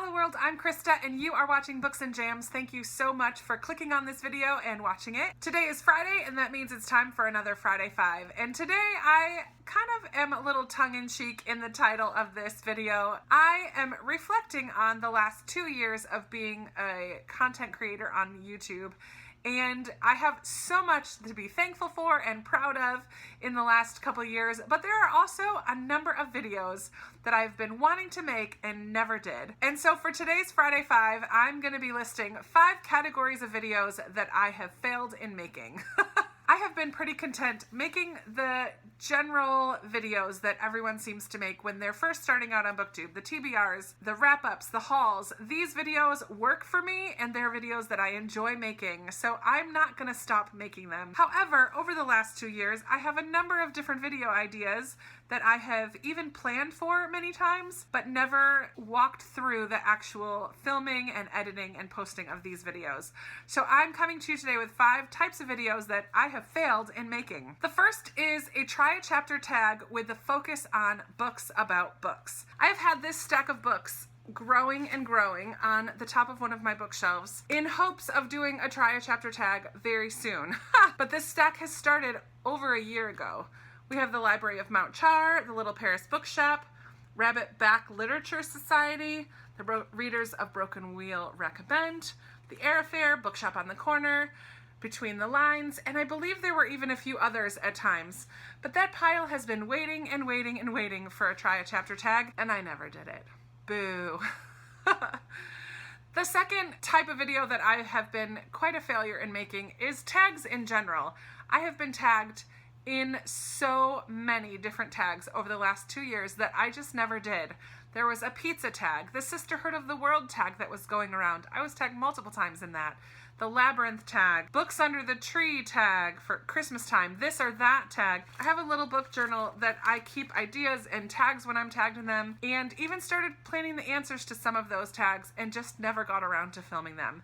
Hello world, I'm Krista and you are watching Books and Jams. Thank you so much for clicking on this video and watching it. Today is Friday and that means it's time for another Friday 5. And today I kind of am a little tongue-in-cheek in the title of this video. I am reflecting on the last 2 years of being a content creator on YouTube. And I have so much to be thankful for and proud of in the last couple years, but there are also a number of videos that I've been wanting to make and never did. And so for today's Friday 5, I'm going to be listing 5 categories of videos that I have failed in making. I have been pretty content making the general videos that everyone seems to make when they're first starting out on BookTube. The TBRs, the wrap-ups, the hauls. These videos work for me and they're videos that I enjoy making, so I'm not going to stop making them. However, over the last 2 years, I have a number of different video ideas that I have even planned for many times, but never walked through the actual filming and editing and posting of these videos. So I'm coming to you today with 5 types of videos that I have failed in making. The first is a try a chapter tag with the focus on books about books. I've had this stack of books growing and growing on the top of one of my bookshelves in hopes of doing a try a chapter tag very soon. But this stack has started over a year ago. We have the Library of Mount Char, the Little Paris Bookshop, Rabbit Back Literature Society, the Readers of Broken Wheel Recommend, the Air Affair, Bookshop on the Corner, Between the Lines, and I believe there were even a few others at times. But that pile has been waiting and waiting and waiting for a try a chapter tag, and I never did it. Boo. The second type of video that I have been quite a failure in making is tags in general. I have been tagged in so many different tags over the last 2 years that I just never did. There was a pizza tag, the Sisterhood of the World tag that was going around. I was tagged multiple times in that. The Labyrinth tag, Books Under the Tree tag for Christmas time, this or that tag. I have a little book journal that I keep ideas and tags when I'm tagged in them, and even started planning the answers to some of those tags and just never got around to filming them.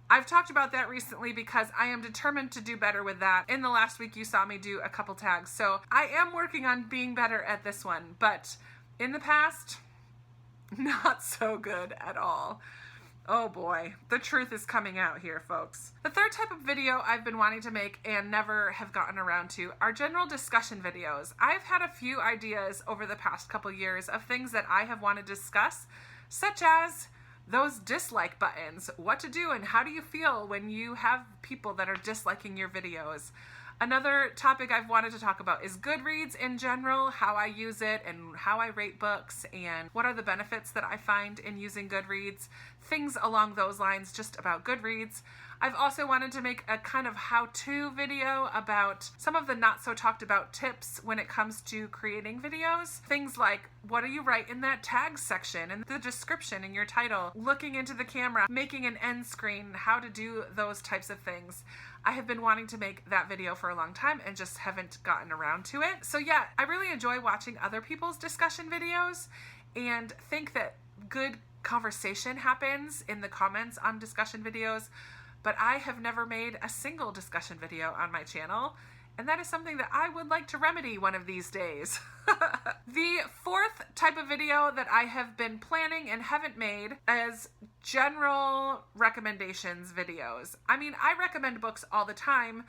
I've talked about that recently because I am determined to do better with that. In the last week you saw me do a couple tags, so I am working on being better at this one, but in the past, not so good at all. Oh boy, the truth is coming out here, folks. The third type of video I've been wanting to make and never have gotten around to are general discussion videos. I've had a few ideas over the past couple years of things that I have wanted to discuss, such as those dislike buttons, what to do and how do you feel when you have people that are disliking your videos. Another topic I've wanted to talk about is Goodreads in general, how I use it and how I rate books and what are the benefits that I find in using Goodreads, things along those lines just about Goodreads. I've also wanted to make a kind of how-to video about some of the not so talked about tips when it comes to creating videos. Things like, what do you write in that tags section and the description in your title, looking into the camera, making an end screen, how to do those types of things. I have been wanting to make that video for a long time and just haven't gotten around to it. So yeah, I really enjoy watching other people's discussion videos and think that good conversation happens in the comments on discussion videos, but I have never made a single discussion video on my channel, and that is something that I would like to remedy one of these days. The fourth type of video that I have been planning and haven't made is general recommendations videos. I mean, I recommend books all the time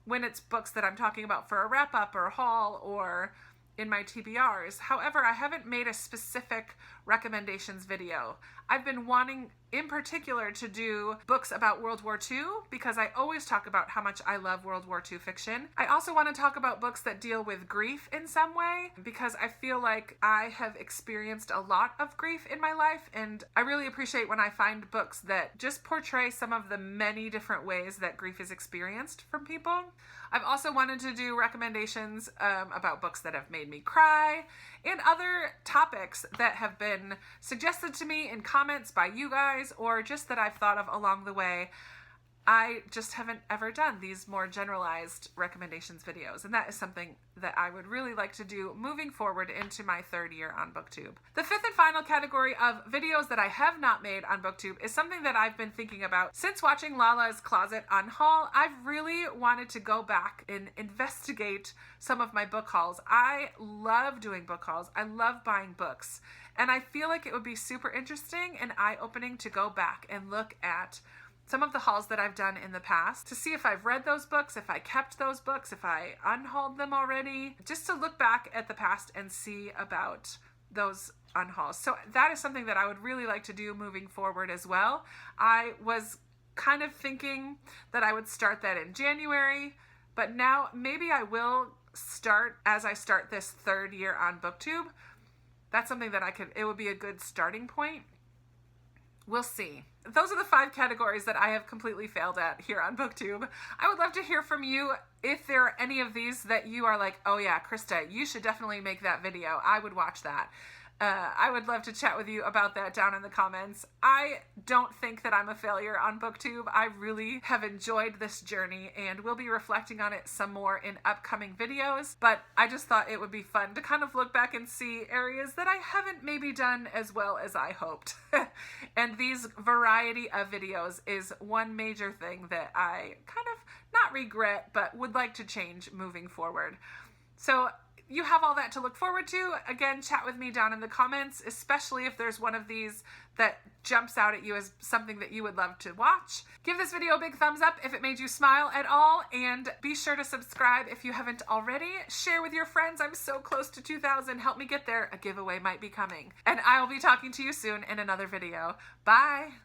when it's books that I'm talking about for a wrap-up or a haul or in my TBRs. However, I haven't made a specific recommendations video. I've been wanting in particular to do books about World War II because I always talk about how much I love World War II fiction. I also want to talk about books that deal with grief in some way because I feel like I have experienced a lot of grief in my life, and I really appreciate when I find books that just portray some of the many different ways that grief is experienced from people. I've also wanted to do recommendations about books that have made me cry and other topics that have been suggested to me in comments by you guys or just that I've thought of along the way. I just haven't ever done these more generalized recommendations videos, and that is something that I would really like to do moving forward into my 3rd year on BookTube. The fifth and final category of videos that I have not made on BookTube is something that I've been thinking about since watching Lala's Closet on haul. I've really wanted to go back and investigate some of my book hauls. I love doing book hauls. I love buying books. And I feel like it would be super interesting and eye-opening to go back and look at some of the hauls that I've done in the past to see if I've read those books, if I kept those books, if I unhauled them already, just to look back at the past and see about those unhauls. So that is something that I would really like to do moving forward as well. I was kind of thinking that I would start that in January, but now maybe I will start as I start this third year on BookTube. That's something that it would be a good starting point. We'll see. Those are the 5 categories that I have completely failed at here on BookTube. I would love to hear from you if there are any of these that you are like, oh yeah, Krista, you should definitely make that video. I would watch that. I would love to chat with you about that down in the comments. I don't think that I'm a failure on BookTube. I really have enjoyed this journey and we'll be reflecting on it some more in upcoming videos, but I just thought it would be fun to kind of look back and see areas that I haven't maybe done as well as I hoped. And these variety of videos is one major thing that I kind of not regret, but would like to change moving forward. So you have all that to look forward to. Again, chat with me down in the comments, especially if there's one of these that jumps out at you as something that you would love to watch. Give this video a big thumbs up if it made you smile at all, and be sure to subscribe if you haven't already. Share with your friends. I'm so close to 2,000. Help me get there. A giveaway might be coming. And I will be talking to you soon in another video. Bye!